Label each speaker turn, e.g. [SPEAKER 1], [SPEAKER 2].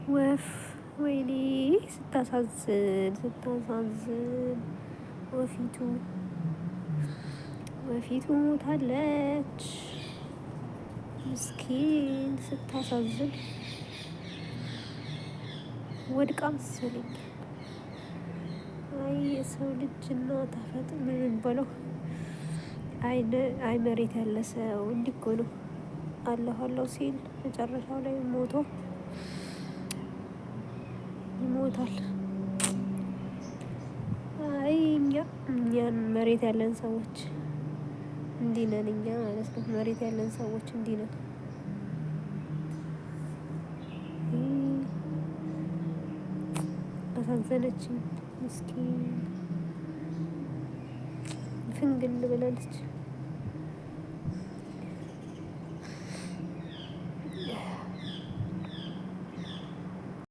[SPEAKER 1] ወፍ ወይኔ ስታሳዝን ስታሳዝን ወፊቱ ሞታለች። ምስኪን ስታሳዝን ወድቃ መሰለኝ። አይ የሰው ልጅና ተፈጥሮ ምን በለው። አይ መሬት ያለ ሰው እንዲህ እኮ ነው። አለሁ ሲል መጨረሻው ላይ ይሞታል። አይ እኛን መሬት ያለን ሰዎች እንዲህ ነን እኛ ማለት ነው። መሬት ያለን ሰዎች እንዲህ ነን። አሳዘነችኝ ምስኪን ፍንግል ብላለች።